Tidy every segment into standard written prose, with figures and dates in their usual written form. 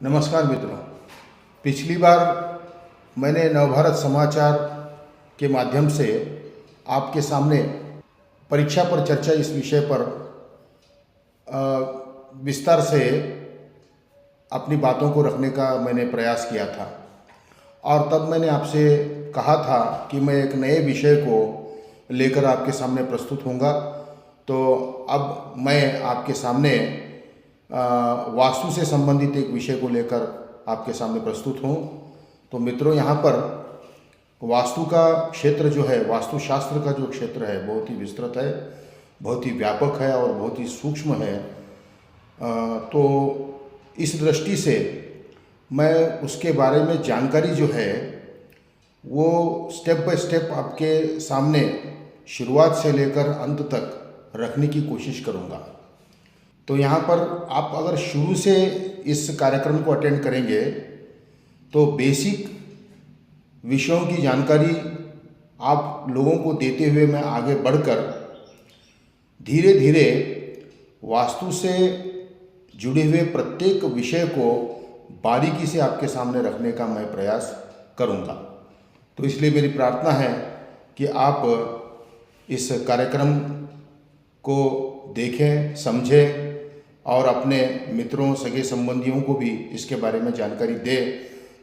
नमस्कार मित्रों। पिछली बार मैंने नवभारत समाचार के माध्यम से आपके सामने परीक्षा पर चर्चा इस विषय पर विस्तार से अपनी बातों को रखने का मैंने प्रयास किया था और तब मैंने आपसे कहा था कि मैं एक नए विषय को लेकर आपके सामने प्रस्तुत होऊंगा। तो अब मैं आपके सामने वास्तु से संबंधित एक विषय को लेकर आपके सामने प्रस्तुत हूँ। तो मित्रों, यहाँ पर वास्तु का क्षेत्र जो है, वास्तुशास्त्र का जो क्षेत्र है, बहुत ही विस्तृत है, बहुत ही व्यापक है और बहुत ही सूक्ष्म है। तो इस दृष्टि से मैं उसके बारे में जानकारी जो है वो स्टेप बाय स्टेप आपके सामने शुरुआत से लेकर अंत तक रखने की कोशिश करूँगा। तो यहाँ पर आप अगर शुरू से इस कार्यक्रम को अटेंड करेंगे तो बेसिक विषयों की जानकारी आप लोगों को देते हुए मैं आगे बढ़कर धीरे धीरे वास्तु से जुड़े हुए प्रत्येक विषय को बारीकी से आपके सामने रखने का मैं प्रयास करूँगा। तो इसलिए मेरी प्रार्थना है कि आप इस कार्यक्रम को देखें, समझें और अपने मित्रों, सगे संबंधियों को भी इसके बारे में जानकारी दें,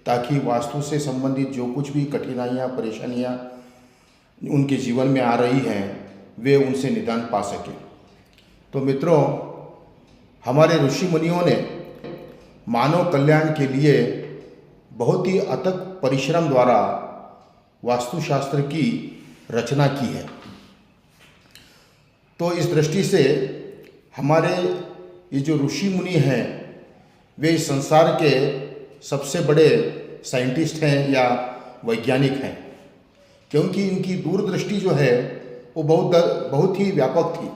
ताकि वास्तु से संबंधित जो कुछ भी कठिनाइयाँ, परेशानियाँ उनके जीवन में आ रही हैं, वे उनसे निदान पा सकें। तो मित्रों, हमारे ऋषि मुनियों ने मानव कल्याण के लिए बहुत ही अथक परिश्रम द्वारा वास्तुशास्त्र की रचना की है। तो इस दृष्टि से हमारे ये जो ऋषि मुनि हैं वे इस संसार के सबसे बड़े साइंटिस्ट हैं या वैज्ञानिक हैं, क्योंकि इनकी दूरदृष्टि जो है वो बहुत ही व्यापक थी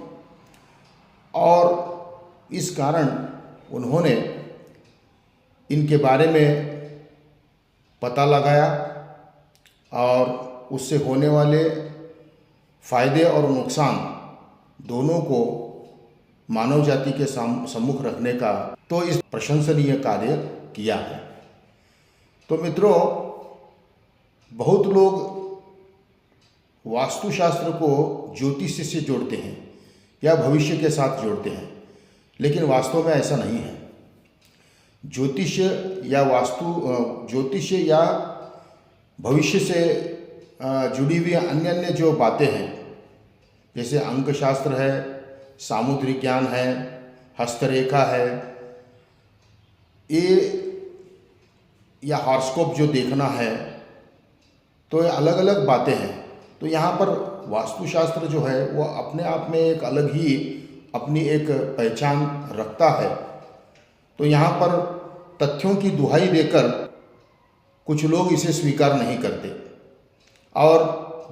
और इस कारण उन्होंने इनके बारे में पता लगाया और उससे होने वाले फायदे और नुकसान दोनों को मानव जाति के सम्मुख रखने का तो इस प्रशंसनीय कार्य किया है। तो मित्रों, बहुत लोग वास्तुशास्त्र को ज्योतिष से जोड़ते हैं या भविष्य के साथ जोड़ते हैं, लेकिन वास्तव में ऐसा नहीं है। ज्योतिष या भविष्य से जुड़ी हुई अन्य अन्य जो बातें हैं, जैसे अंकशास्त्र है, सामुद्रिक ज्ञान है, हस्तरेखा है, ये या हॉरोस्कोप जो देखना है, तो ये अलग अलग बातें हैं। तो यहाँ पर वास्तुशास्त्र जो है वो अपने आप में एक अलग ही अपनी एक पहचान रखता है। तो यहाँ पर तथ्यों की दुहाई देकर कुछ लोग इसे स्वीकार नहीं करते और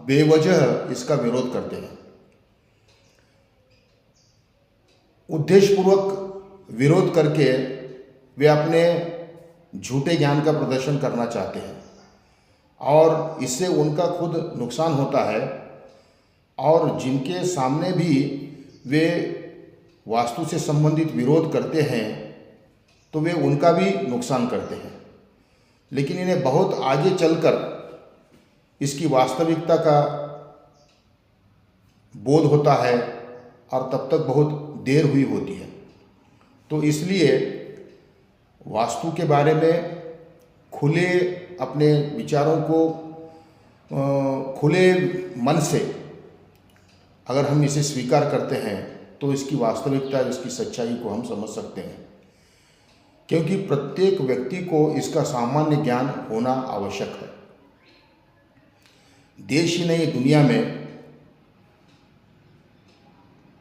बेवजह इसका विरोध करते हैं। उद्देश्यपूर्वक विरोध करके वे अपने झूठे ज्ञान का प्रदर्शन करना चाहते हैं और इससे उनका खुद नुकसान होता है और जिनके सामने भी वे वास्तु से संबंधित विरोध करते हैं तो वे उनका भी नुकसान करते हैं। लेकिन इन्हें बहुत आगे चलकर इसकी वास्तविकता का बोध होता है और तब तक बहुत देर हुई होती है। तो इसलिए वास्तु के बारे में खुले अपने विचारों को खुले मन से अगर हम इसे स्वीकार करते हैं तो इसकी वास्तविकता, इसकी सच्चाई को हम समझ सकते हैं, क्योंकि प्रत्येक व्यक्ति को इसका सामान्य ज्ञान होना आवश्यक है। देश ही नहीं, दुनिया में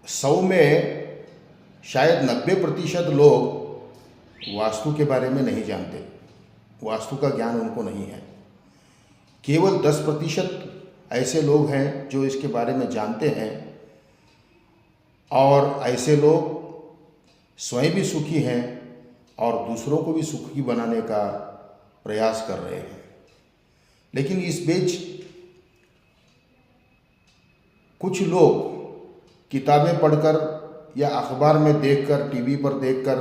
100 में शायद 90% लोग वास्तु के बारे में नहीं जानते, वास्तु का ज्ञान उनको नहीं है। केवल 10% ऐसे लोग हैं जो इसके बारे में जानते हैं और ऐसे लोग स्वयं भी सुखी हैं और दूसरों को भी सुखी बनाने का प्रयास कर रहे हैं। लेकिन इस बीच कुछ लोग किताबें पढ़कर या अखबार में देखकर, टीवी पर देखकर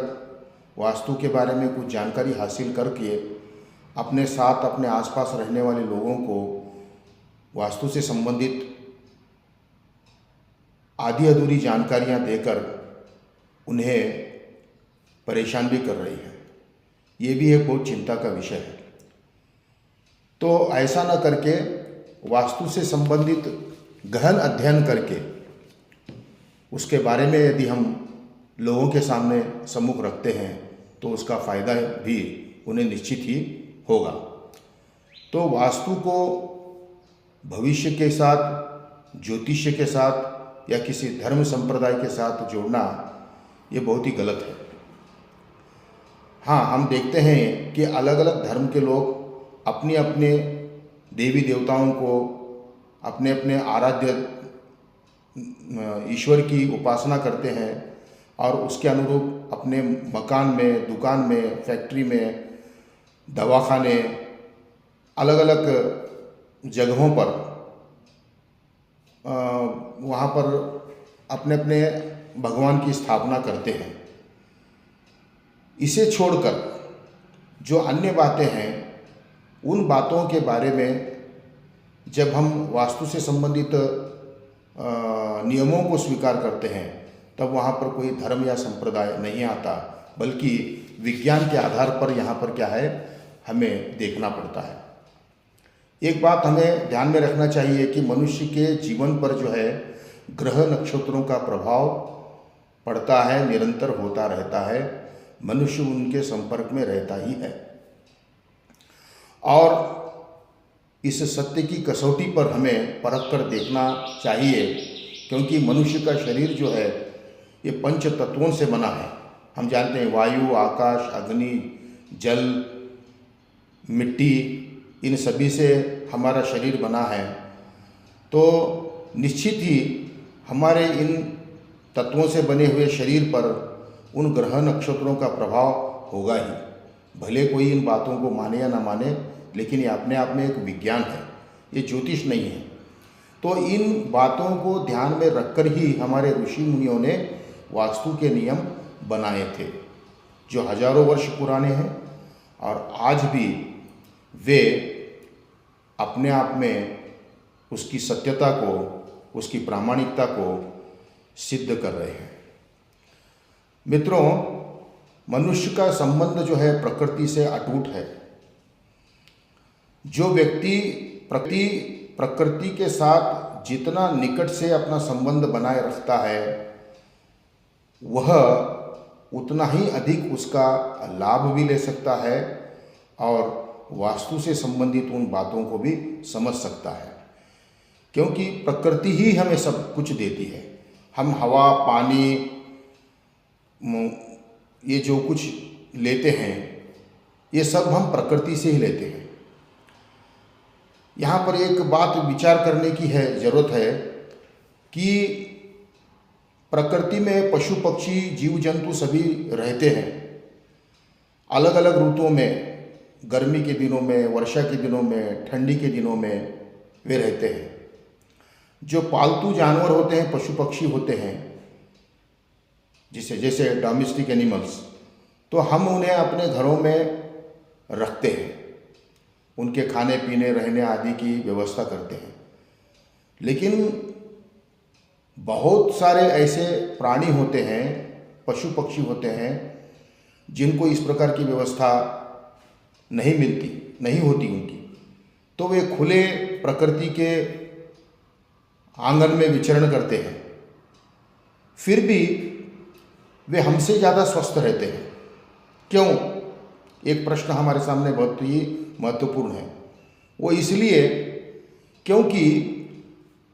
वास्तु के बारे में कुछ जानकारी हासिल करके अपने साथ अपने आसपास रहने वाले लोगों को वास्तु से संबंधित आधी अधूरी जानकारियां देकर उन्हें परेशान भी कर रही है। ये भी एक बहुत चिंता का विषय है। तो ऐसा न करके वास्तु से संबंधित गहन अध्ययन करके उसके बारे में यदि हम लोगों के सामने सम्मुख रखते हैं तो उसका फ़ायदा भी उन्हें निश्चित ही होगा। तो वास्तु को भविष्य के साथ, ज्योतिष्य के साथ या किसी धर्म संप्रदाय के साथ जोड़ना ये बहुत ही गलत है। हाँ, हम देखते हैं कि अलग अलग धर्म के लोग अपने अपने देवी देवताओं को, अपने अपने आराध्य ईश्वर की उपासना करते हैं और उसके अनुरूप अपने मकान में, दुकान में, फैक्ट्री में, दवाखाने, अलग अलग जगहों पर वहाँ पर अपने अपने भगवान की स्थापना करते हैं। इसे छोड़कर जो अन्य बातें हैं, उन बातों के बारे में जब हम वास्तु से संबंधित नियमों को स्वीकार करते हैं तब वहाँ पर कोई धर्म या संप्रदाय नहीं आता, बल्कि विज्ञान के आधार पर यहाँ पर क्या है हमें देखना पड़ता है। एक बात हमें ध्यान में रखना चाहिए कि मनुष्य के जीवन पर जो है ग्रह नक्षत्रों का प्रभाव पड़ता है, निरंतर होता रहता है, मनुष्य उनके संपर्क में रहता ही है। और इस सत्य की कसौटी पर हमें परख कर देखना चाहिए, क्योंकि मनुष्य का शरीर जो है ये पंच तत्वों से बना है। हम जानते हैं वायु, आकाश, अग्नि, जल, मिट्टी, इन सभी से हमारा शरीर बना है। तो निश्चित ही हमारे इन तत्वों से बने हुए शरीर पर उन ग्रह नक्षत्रों का प्रभाव होगा ही, भले कोई इन बातों को माने या ना माने, लेकिन ये अपने आप में एक विज्ञान है, ये ज्योतिष नहीं है। तो इन बातों को ध्यान में रखकर ही हमारे ऋषि मुनियों ने वास्तु के नियम बनाए थे, जो हजारों वर्ष पुराने हैं और आज भी वे अपने आप में उसकी सत्यता को, उसकी प्रामाणिकता को सिद्ध कर रहे हैं। मित्रों, मनुष्य का संबंध जो है प्रकृति से अटूट है। जो व्यक्ति प्रकृति के साथ जितना निकट से अपना संबंध बनाए रखता है, वह उतना ही अधिक उसका लाभ भी ले सकता है और वास्तु से संबंधित उन बातों को भी समझ सकता है, क्योंकि प्रकृति ही हमें सब कुछ देती है। हम हवा, पानी, ये जो कुछ लेते हैं ये सब हम प्रकृति से ही लेते हैं। यहाँ पर एक बात विचार करने की ज़रूरत है कि प्रकृति में पशु पक्षी जीव जंतु सभी रहते हैं। अलग अलग ऋतुओं में, गर्मी के दिनों में, वर्षा के दिनों में, ठंडी के दिनों में वे रहते हैं। जो पालतू जानवर होते हैं, पशु पक्षी होते हैं, जैसे डोमेस्टिक एनिमल्स, तो हम उन्हें अपने घरों में रखते हैं, उनके खाने पीने, रहने आदि की व्यवस्था करते हैं। लेकिन बहुत सारे ऐसे प्राणी होते हैं, पशु पक्षी होते हैं, जिनको इस प्रकार की व्यवस्था नहीं होती उनकी, तो वे खुले प्रकृति के आंगन में विचरण करते हैं, फिर भी वे हमसे ज़्यादा स्वस्थ रहते हैं। क्यों? एक प्रश्न हमारे सामने बहुत ही महत्वपूर्ण है। वो इसलिए क्योंकि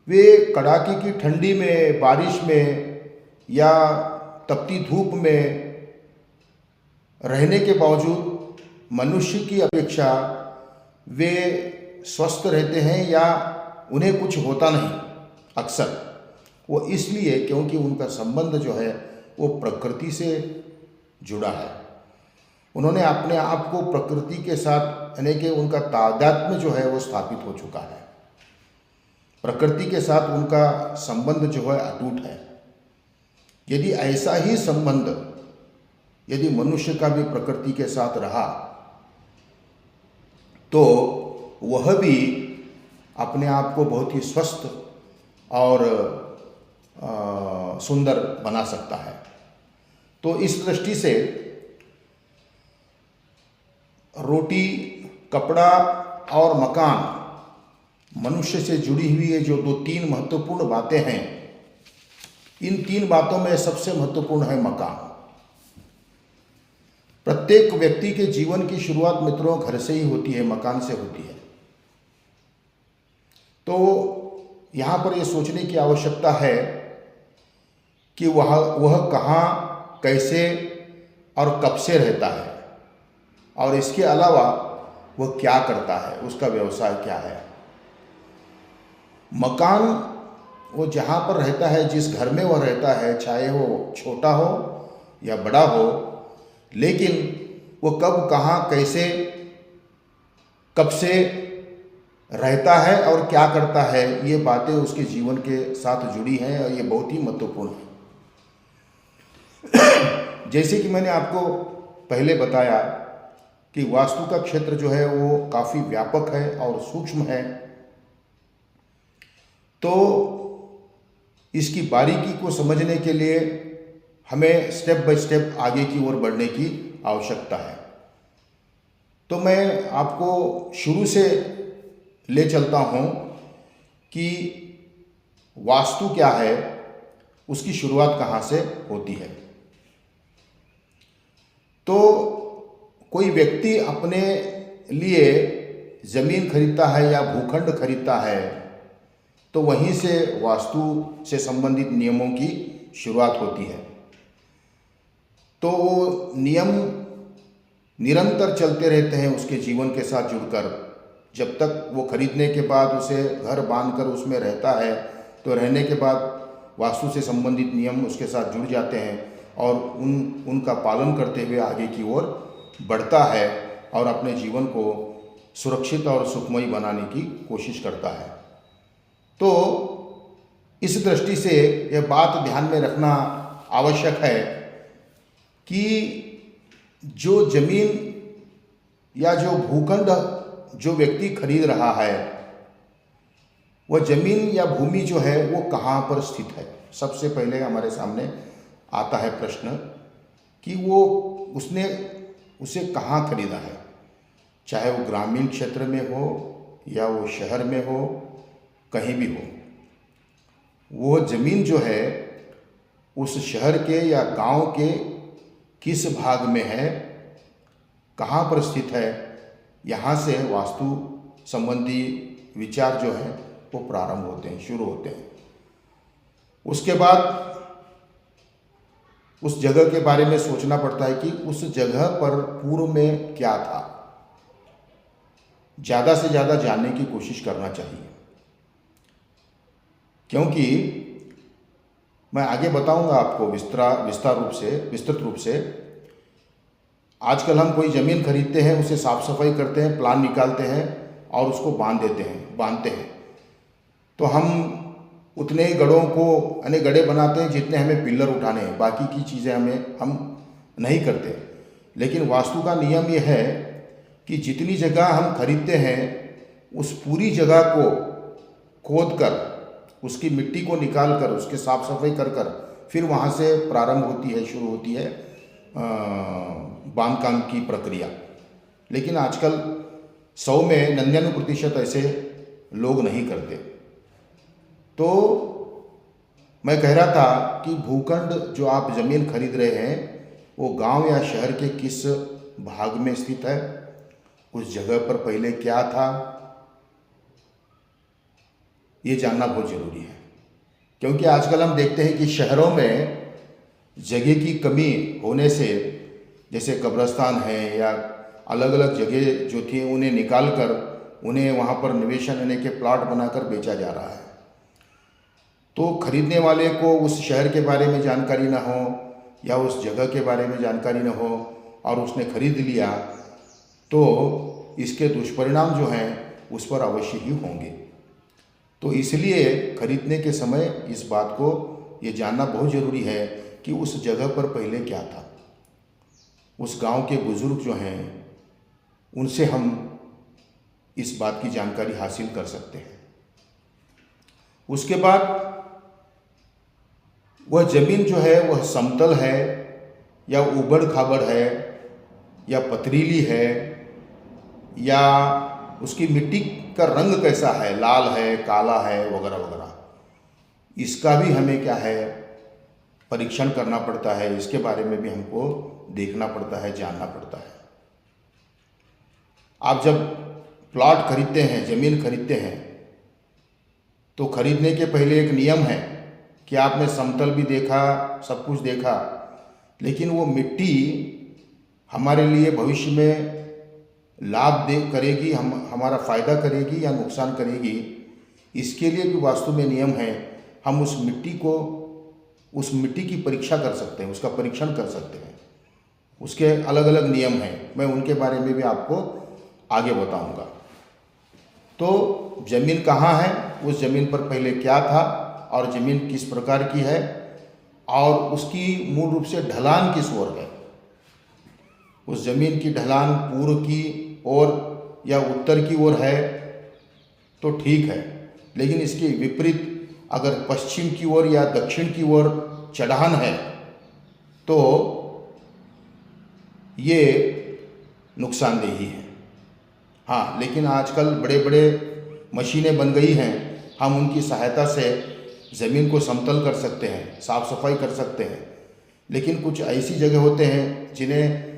वे कड़ाके की ठंडी में, बारिश में या तपती धूप में रहने के बावजूद मनुष्य की अपेक्षा वे स्वस्थ रहते हैं या उन्हें कुछ होता नहीं अक्सर। वो इसलिए क्योंकि उनका संबंध जो है वो प्रकृति से जुड़ा है। उन्होंने अपने आप को प्रकृति के साथ, यानी कि उनका तादात्म्य जो है वो स्थापित हो चुका है। प्रकृति के साथ उनका संबंध जो है अटूट है। यदि ऐसा ही संबंध यदि मनुष्य का भी प्रकृति के साथ रहा तो वह भी अपने आप को बहुत ही स्वस्थ और सुंदर बना सकता है। तो इस दृष्टि से रोटी, कपड़ा और मकान मनुष्य से जुड़ी हुई ये जो दो तीन महत्वपूर्ण बातें हैं, इन तीन बातों में सबसे महत्वपूर्ण है मकान। प्रत्येक व्यक्ति के जीवन की शुरुआत मित्रों घर से ही होती है, मकान से होती है। तो यहाँ पर यह सोचने की आवश्यकता है कि वह कहाँ, कैसे और कब से रहता है, और इसके अलावा वह क्या करता है, उसका व्यवसाय क्या है। मकान वो जहाँ पर रहता है, जिस घर में वह रहता है, चाहे वो छोटा हो या बड़ा हो, लेकिन वो कब, कहाँ, कैसे, कब से रहता है और क्या करता है, ये बातें उसके जीवन के साथ जुड़ी हैं और ये बहुत ही महत्वपूर्ण है। जैसे कि मैंने आपको पहले बताया कि वास्तु का क्षेत्र जो है वो काफ़ी व्यापक है और सूक्ष्म है, तो इसकी बारीकी को समझने के लिए हमें स्टेप बाय स्टेप आगे की ओर बढ़ने की आवश्यकता है। तो मैं आपको शुरू से ले चलता हूँ कि वास्तु क्या है, उसकी शुरुआत कहाँ से होती है। तो कोई व्यक्ति अपने लिए ज़मीन खरीदता है या भूखंड खरीदता है, तो वहीं से वास्तु से संबंधित नियमों की शुरुआत होती है। तो वो नियम निरंतर चलते रहते हैं उसके जीवन के साथ जुड़कर। जब तक वो खरीदने के बाद उसे घर बांधकर उसमें रहता है, तो रहने के बाद वास्तु से संबंधित नियम उसके साथ जुड़ जाते हैं और उनका पालन करते हुए आगे की ओर बढ़ता है और अपने जीवन को सुरक्षित और सुखमयी बनाने की कोशिश करता है। तो इस दृष्टि से यह बात ध्यान में रखना आवश्यक है कि जो जमीन या जो भूखंड जो व्यक्ति खरीद रहा है, वह जमीन या भूमि जो है वो कहाँ पर स्थित है। सबसे पहले हमारे सामने आता है प्रश्न कि वो उसने उसे कहाँ खरीदा है, चाहे वो ग्रामीण क्षेत्र में हो या वो शहर में हो, कहीं भी हो। वो ज़मीन जो है उस शहर के या गांव के किस भाग में है, कहाँ पर स्थित है, यहाँ से वास्तु संबंधी विचार जो है वो प्रारंभ होते हैं, शुरू होते हैं। उसके बाद उस जगह के बारे में सोचना पड़ता है कि उस जगह पर पूर्व में क्या था। ज़्यादा से ज़्यादा जानने की कोशिश करना चाहिए, क्योंकि मैं आगे बताऊंगा आपको विस्तृत रूप से। आजकल हम कोई ज़मीन खरीदते हैं, उसे साफ सफाई करते हैं, प्लान निकालते हैं और उसको बांधते हैं। तो हम उतने ही गड़ों को गड़े बनाते हैं जितने हमें पिलर उठाने हैं, बाकी की चीज़ें हम नहीं करते। लेकिन वास्तु का नियम यह है कि जितनी जगह हम खरीदते हैं उस पूरी जगह को खोद कर, उसकी मिट्टी को निकाल कर, उसके साफ सफाई कर फिर वहाँ से शुरू होती है बांधकाम की प्रक्रिया। लेकिन आजकल 100 में 99% ऐसे लोग नहीं करते। तो मैं कह रहा था कि भूखंड जो आप ज़मीन खरीद रहे हैं वो गांव या शहर के किस भाग में स्थित है, उस जगह पर पहले क्या था, ये जानना बहुत ज़रूरी है। क्योंकि आजकल हम देखते हैं कि शहरों में जगह की कमी होने से, जैसे कब्रिस्तान है या अलग अलग जगह जो थी उन्हें निकाल कर उन्हें वहाँ पर निवेशन के प्लाट बनाकर बेचा जा रहा है। तो खरीदने वाले को उस शहर के बारे में जानकारी ना हो या उस जगह के बारे में जानकारी ना हो और उसने खरीद लिया, तो इसके दुष्परिणाम जो हैं उस पर अवश्य ही होंगे। तो इसलिए खरीदने के समय इस बात को ये जानना बहुत ज़रूरी है कि उस जगह पर पहले क्या था। उस गांव के बुजुर्ग जो हैं उनसे हम इस बात की जानकारी हासिल कर सकते हैं। उसके बाद वह ज़मीन जो है वह समतल है या ऊबड़ खाबड़ है या पथरीली है या उसकी मिट्टी का रंग कैसा है, लाल है, काला है, वगैरह वगैरह, इसका भी हमें क्या है परीक्षण करना पड़ता है। इसके बारे में भी हमको देखना पड़ता है, जानना पड़ता है। आप जब प्लॉट खरीदते हैं, ज़मीन खरीदते हैं, तो खरीदने के पहले एक नियम है कि आपने समतल भी देखा, सब कुछ देखा, लेकिन वो मिट्टी हमारे लिए भविष्य में लाभ दे करेगी, हमारा फ़ायदा करेगी या नुकसान करेगी, इसके लिए भी वास्तु में नियम है। हम उस मिट्टी की परीक्षा कर सकते हैं, उसका परीक्षण कर सकते हैं। उसके अलग अलग नियम हैं, मैं उनके बारे में भी आपको आगे बताऊंगा। तो ज़मीन कहाँ है, उस ज़मीन पर पहले क्या था और ज़मीन किस प्रकार की है और उसकी मूल रूप से ढलान किस ओर है। उस ज़मीन की ढलान पूर्व की ओर या उत्तर की ओर है तो ठीक है, लेकिन इसके विपरीत अगर पश्चिम की ओर या दक्षिण की ओर चढ़ान है तो ये नुकसानदेही है। हाँ, लेकिन आजकल बड़े बड़े मशीनें बन गई हैं, हम उनकी सहायता से ज़मीन को समतल कर सकते हैं, साफ़ सफाई कर सकते हैं। लेकिन कुछ ऐसी जगह होते हैं जिन्हें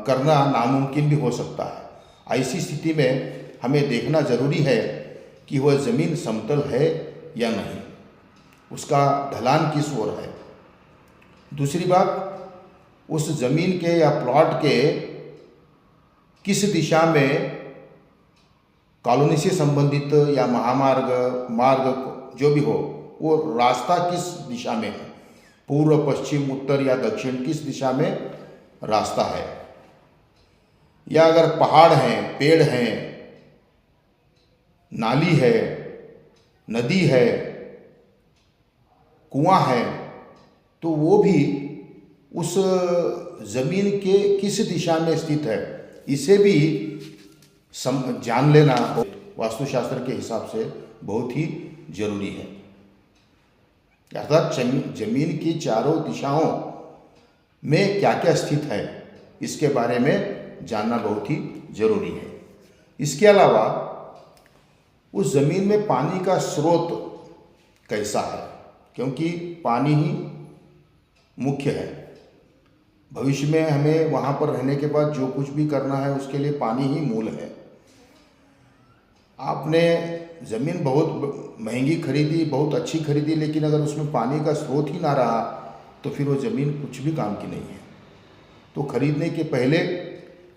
करना नामुमकिन भी हो सकता है। ऐसी स्थिति में हमें देखना ज़रूरी है कि वह ज़मीन समतल है या नहीं, उसका ढलान किस ओर है। दूसरी बात, उस ज़मीन के या प्लॉट के किस दिशा में कॉलोनी से संबंधित या मार्ग जो भी हो, वो रास्ता किस दिशा में है, पूर्व, पश्चिम, उत्तर या दक्षिण, किस दिशा में रास्ता है। या अगर पहाड़ हैं, पेड़ हैं, नाली है, नदी है, कुआं है, तो वो भी उस ज़मीन के किस दिशा में स्थित है, इसे भी जान लेना वास्तुशास्त्र के हिसाब से बहुत ही जरूरी है। अर्थात जमीन की चारों दिशाओं में क्या क्या स्थित है, इसके बारे में जानना बहुत ही जरूरी है। इसके अलावा उस ज़मीन में पानी का स्रोत कैसा है, क्योंकि पानी ही मुख्य है। भविष्य में हमें वहाँ पर रहने के बाद जो कुछ भी करना है उसके लिए पानी ही मूल है। आपने ज़मीन बहुत महंगी खरीदी, बहुत अच्छी खरीदी, लेकिन अगर उसमें पानी का स्रोत ही ना रहा तो फिर वो ज़मीन कुछ भी काम की नहीं है। तो खरीदने के पहले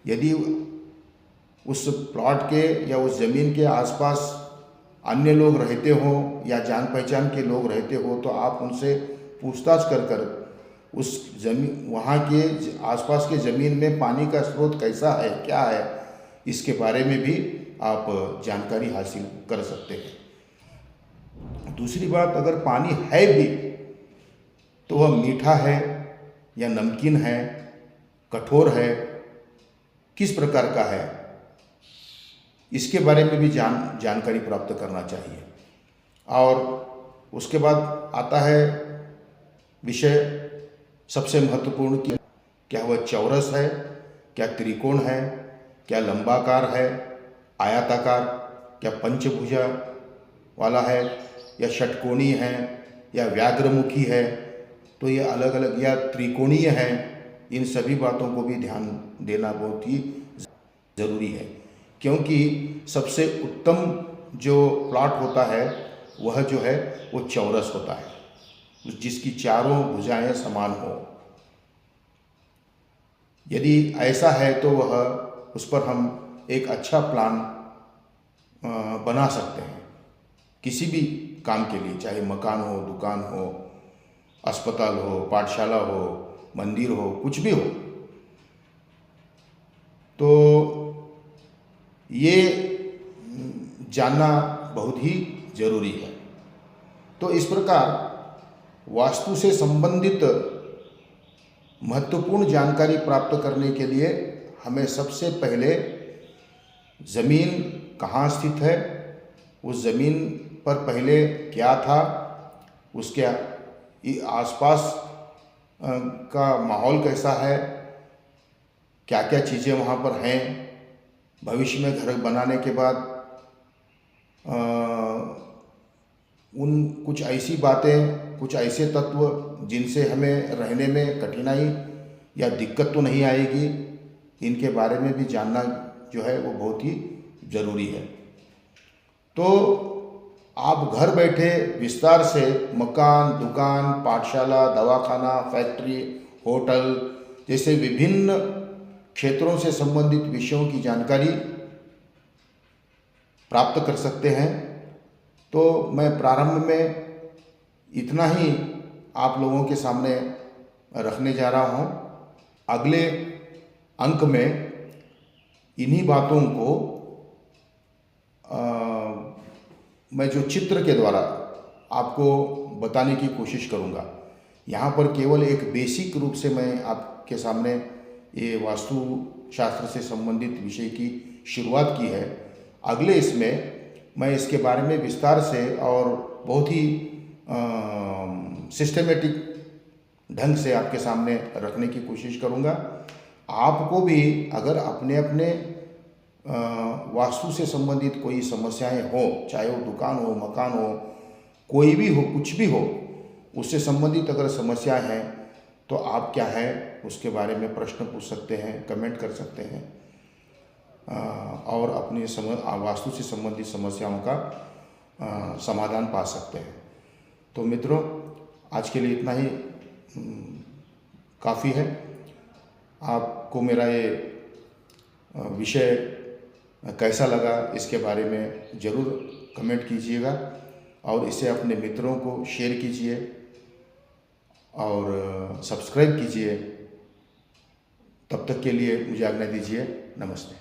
यदि उस प्लॉट के या उस ज़मीन के आसपास अन्य लोग रहते हो या जान पहचान के लोग रहते हो तो आप उनसे पूछताछ कर उस ज़मीन, वहाँ के आसपास के ज़मीन में पानी का स्रोत कैसा है, क्या है, इसके बारे में भी आप जानकारी हासिल कर सकते हैं। दूसरी बात, अगर पानी है भी तो वह मीठा है या नमकीन है, कठोर है, किस प्रकार का है, इसके बारे में भी जानकारी प्राप्त करना चाहिए। और उसके बाद आता है विषय सबसे महत्वपूर्ण कि क्या वह चौरस है, क्या त्रिकोण है, क्या लंबाकार है, आयताकार, क्या पंचभुजा वाला है या षटकोणीय है या व्याघ्रमुखी है, तो ये अलग अलग, या त्रिकोणीय है। इन सभी बातों को भी ध्यान देना बहुत ही ज़रूरी है, क्योंकि सबसे उत्तम जो प्लॉट होता है वह जो है वो चौरस होता है, जिसकी चारों भुजाएं समान हो। यदि ऐसा है तो वह उस पर हम एक अच्छा प्लान बना सकते हैं किसी भी काम के लिए, चाहे मकान हो, दुकान हो, अस्पताल हो, पाठशाला हो, मंदिर हो, कुछ भी हो। तो ये जानना बहुत ही जरूरी है। तो इस प्रकार वास्तु से संबंधित महत्वपूर्ण जानकारी प्राप्त करने के लिए हमें सबसे पहले ज़मीन कहाँ स्थित है, उस ज़मीन पर पहले क्या था, उसके आसपास का माहौल कैसा है, क्या क्या चीज़ें वहाँ पर हैं, भविष्य में घर बनाने के बाद उन कुछ ऐसी बातें, कुछ ऐसे तत्व जिनसे हमें रहने में कठिनाई या दिक्कत तो नहीं आएगी, इनके बारे में भी जानना जो है वो बहुत ही ज़रूरी है। तो आप घर बैठे विस्तार से मकान, दुकान, पाठशाला, दवाखाना, फैक्ट्री, होटल जैसे विभिन्न क्षेत्रों से संबंधित विषयों की जानकारी प्राप्त कर सकते हैं। तो मैं प्रारंभ में इतना ही आप लोगों के सामने रखने जा रहा हूँ। अगले अंक में इन्हीं बातों को मैं जो चित्र के द्वारा आपको बताने की कोशिश करूँगा। यहाँ पर केवल एक बेसिक रूप से मैं आपके सामने ये वास्तु शास्त्र से संबंधित विषय की शुरुआत की है। अगले इसमें मैं इसके बारे में विस्तार से और बहुत ही सिस्टमेटिक ढंग से आपके सामने रखने की कोशिश करूँगा। आपको भी अगर अपने अपने वास्तु से संबंधित कोई समस्याएं हो, चाहे वो दुकान हो, मकान हो, कोई भी हो, कुछ भी हो, उससे संबंधित अगर समस्याएं हैं तो आप क्या है उसके बारे में प्रश्न पूछ सकते हैं, कमेंट कर सकते हैं और अपनी वास्तु से संबंधित समस्याओं का समाधान पा सकते हैं। तो मित्रों, आज के लिए इतना ही काफ़ी है। आपको मेरा ये विषय कैसा लगा इसके बारे में ज़रूर कमेंट कीजिएगा और इसे अपने मित्रों को शेयर कीजिए और सब्सक्राइब कीजिए। तब तक के लिए मुझे आज्ञा दीजिए। नमस्ते।